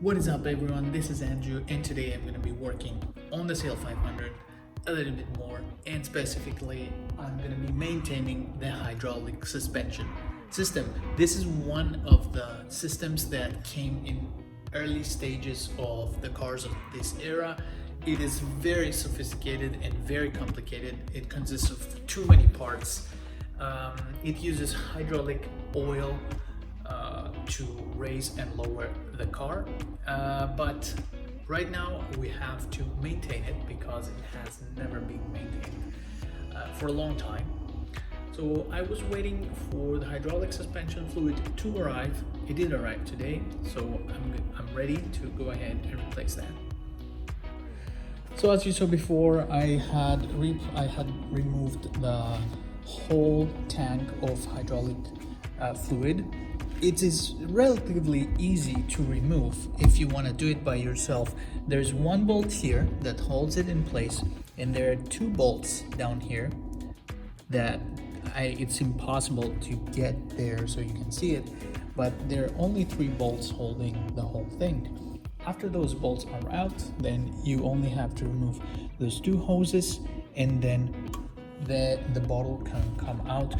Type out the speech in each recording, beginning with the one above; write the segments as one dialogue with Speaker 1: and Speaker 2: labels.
Speaker 1: What is up everyone, this is Andrew and today I'm going to be working on the CL500 a little bit more, and specifically I'm going to be maintaining the hydraulic suspension system. This is one of the systems that came in early stages of the cars of this era. It is very sophisticated and very complicated. It consists of too many parts. It uses hydraulic oil to raise and lower the car, but right now we have to maintain it because it has never been maintained for a long time. So I was waiting for the hydraulic suspension fluid to arrive. It did arrive today, so I'm ready to go ahead and replace that. So as you saw before, I had removed the whole tank of hydraulic fluid. It is relatively easy to remove if you want to do it by yourself. There's one bolt here that holds it in place, and there are two bolts down here that it's impossible to get there so you can see it, but there are only three bolts holding the whole thing. After those bolts are out, then you only have to remove those two hoses, and then the bottle can come out.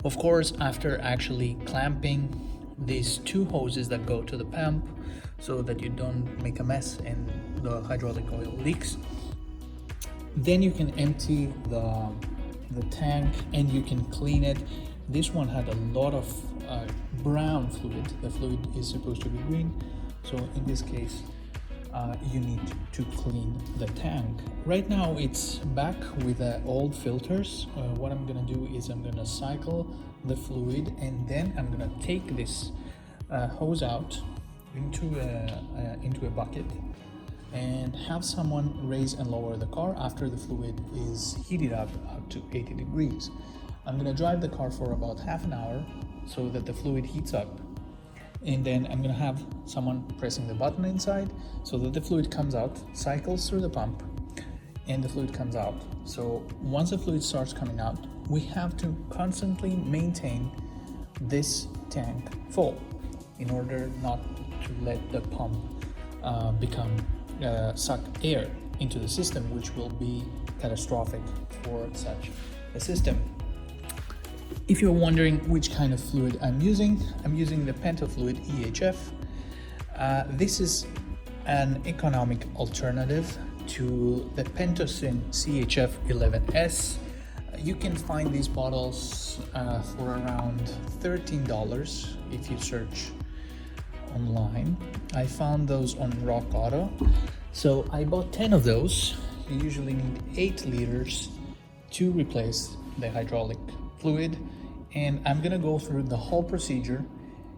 Speaker 1: Of course, after actually clamping these two hoses that go to the pump so that you don't make a mess and the hydraulic oil leaks, then you can empty the tank and you can clean it. This one had a lot of brown fluid. The fluid is supposed to be green, so in this case you need to clean the tank. Right now it's back with the old filters. What I'm gonna do is I'm gonna cycle the fluid, and then I'm gonna take this hose out into a bucket and have someone raise and lower the car after the fluid is heated up to 80 degrees. I'm gonna drive the car for about half an hour so that the fluid heats up, and then I'm gonna have someone pressing the button inside so that the fluid comes out, cycles through the pump, and the fluid comes out. So once the fluid starts coming out, we have to constantly maintain this tank full in order not to let the pump suck air into the system, which will be catastrophic for such a system. If you're wondering which kind of fluid I'm using the Pentafluid EHF. This is an economic alternative to the Pentosyn CHF 11S. You can find these bottles for around $13 if you search online. I found those on Rock Auto, so I bought 10 of those. You usually need 8 liters to replace the hydraulic fluid, and I'm gonna go through the whole procedure.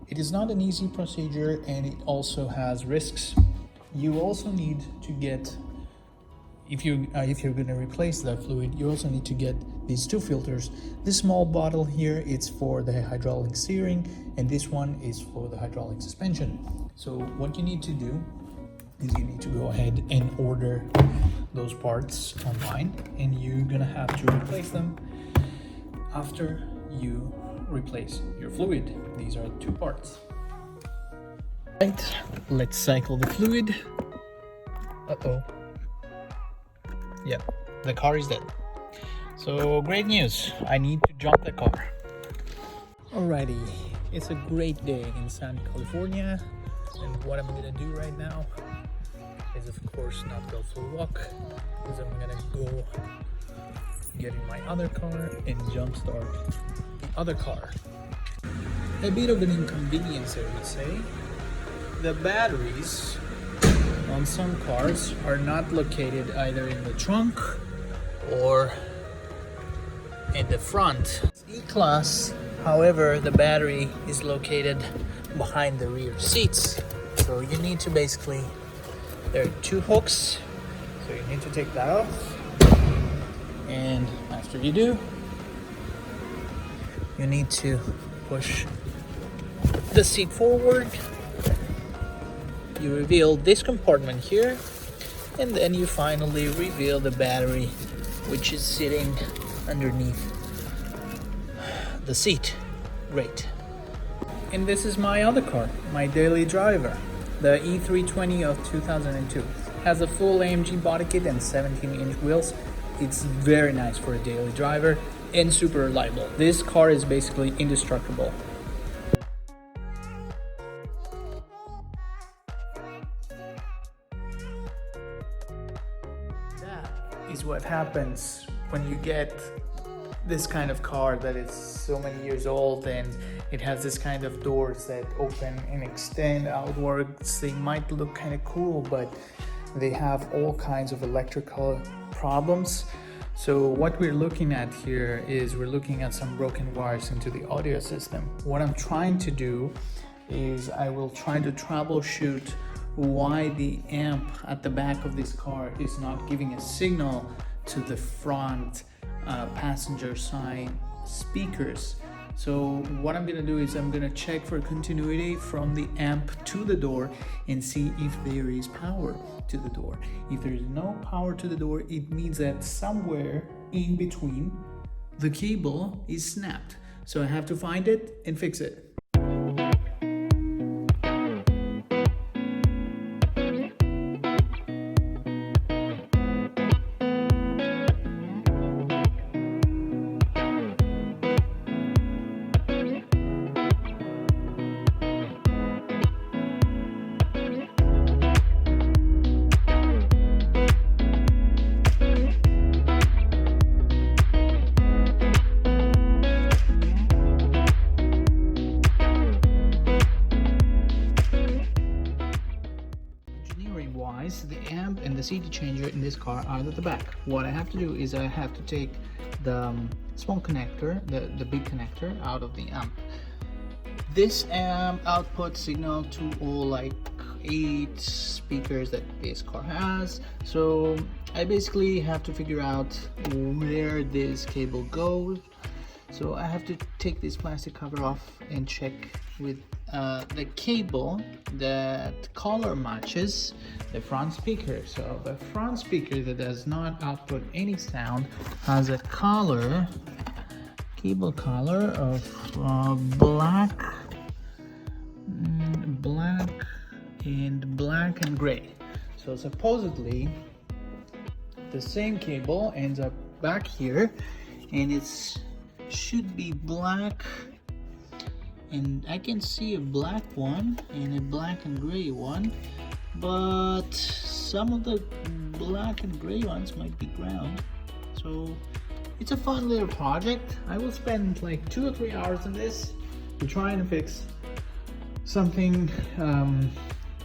Speaker 1: It is not an easy procedure, and it also has risks. You also need to get, if you're going to replace that fluid, you also need to get these two filters. This small bottle here, it's for the hydraulic steering, and this one is for the hydraulic suspension. So what you need to do is you need to go ahead and order those parts online, and you're gonna have to replace them after you replace your fluid. These are 2 parts. Right, let's cycle the fluid. Yeah, the car is dead. So great news, I need to jump the car. Alrighty, it's a great day in San California, and what I'm gonna do right now is of course not go for a walk, because I'm gonna go get in my other car and jumpstart the other car. A bit of an inconvenience, I would say. The batteries on some cars are not located either in the trunk or in the front. E-Class, however, the battery is located behind the rear seats. So you need to basically, there are 2 hooks, so you need to take that off. And after you do, you need to push the seat forward. You reveal this compartment here, and then you finally reveal the battery, which is sitting underneath the seat. Great. And this is my other car, my daily driver. the E320 of 2002. Has a full AMG body kit and 17-inch wheels. It's very nice for a daily driver and super reliable. This car is basically indestructible. That is what happens when you get this kind of car that is so many years old and it has this kind of doors that open and extend outwards. They might look kind of cool, but they have all kinds of electrical problems. So what we're looking at here is we're looking at some broken wires into the audio system. What I'm trying to do is I will try to troubleshoot why the amp at the back of this car is not giving a signal to the front passenger side speakers. So what I'm gonna do is I'm gonna check for continuity from the amp to the door and see if there is power to the door. If there is no power to the door, it means that somewhere in between the cable is snapped. So I have to find it and fix it. The amp and the CD changer in this car are at the back. What I have to do is I have to take the small connector, the big connector out of the amp. This amp outputs signal to all like 8 speakers that this car has. So I basically have to figure out where this cable goes. So I have to take this plastic cover off and check with the cable that color matches the front speaker. So the front speaker that does not output any sound has a cable color of black and gray. So supposedly the same cable ends up back here and it's should be black, and I can see a black one and a black and gray one, but some of the black and gray ones might be ground. So it's a fun little project. I will spend like 2 or 3 hours on this to try and fix something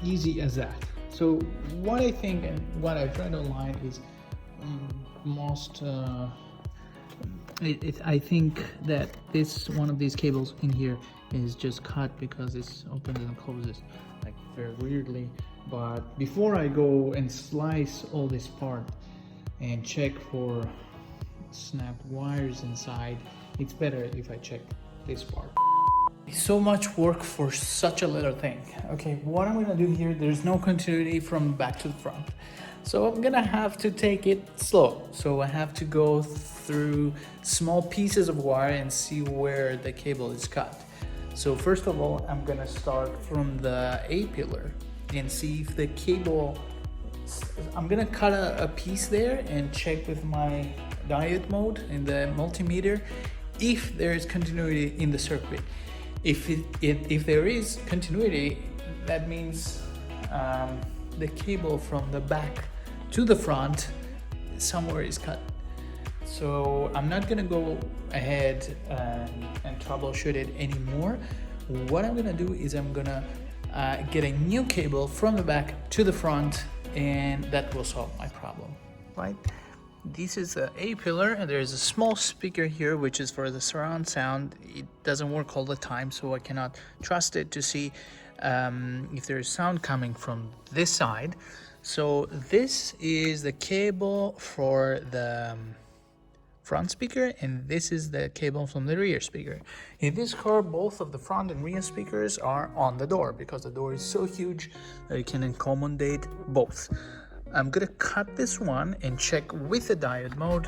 Speaker 1: easy as that. So what I think and what I've read online is I think that this one of these cables in here is just cut because this opens and closes like very weirdly. But before I go and slice all this part and check for snapped wires inside, it's better if I check this part. So much work for such a little thing. Okay, what I'm gonna do here, there's no continuity from back to the front. So I'm gonna have to take it slow. So I have to go through small pieces of wire and see where the cable is cut. So first of all, I'm gonna start from the A pillar and see if the cable, I'm gonna cut a piece there and check with my diode mode in the multimeter if there is continuity in the circuit. If there is continuity, that means the cable from the back to the front somewhere is cut. So I'm not gonna go ahead and troubleshoot it anymore. What I'm gonna do is I'm gonna get a new cable from the back to the front, and that will solve my problem, right? This is the A pillar, and there's a small speaker here which is for the surround sound. It doesn't work all the time, so I cannot trust it to see if there is sound coming from this side. So this is the cable for the front speaker, and this is the cable from the rear speaker. In this car, both of the front and rear speakers are on the door because the door is so huge that it can accommodate both. I'm gonna cut this one and check with the diode mode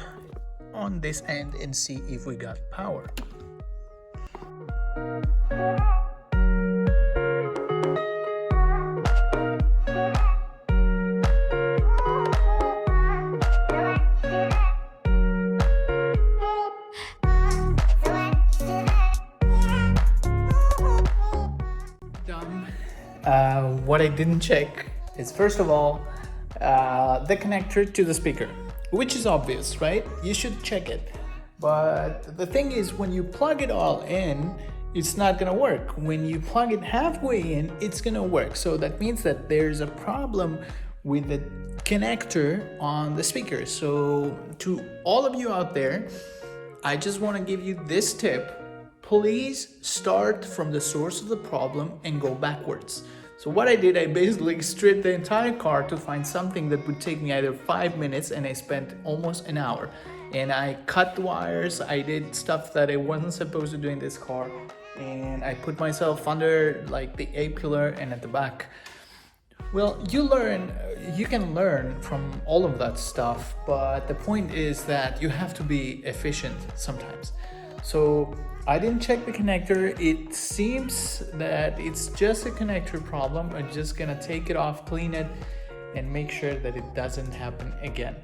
Speaker 1: on this end and see if we got power. what I didn't check is, first of all, the connector to the speaker, which is obvious, right? You should check it. But the thing is, when you plug it all in, it's not gonna work. When you plug it halfway in, it's gonna work. So that means that there's a problem with the connector on the speaker. So to all of you out there, I just wanna give you this tip. Please start from the source of the problem and go backwards. So what I did, I basically stripped the entire car to find something that would take me either 5 minutes, and I spent almost an hour. And I cut the wires, I did stuff that I wasn't supposed to do in this car, and I put myself under like the A-pillar and at the back. Well, you can learn from all of that stuff, but the point is that you have to be efficient sometimes. So I didn't check the connector. It seems that it's just a connector problem. I'm just gonna take it off, clean it, and make sure that it doesn't happen again.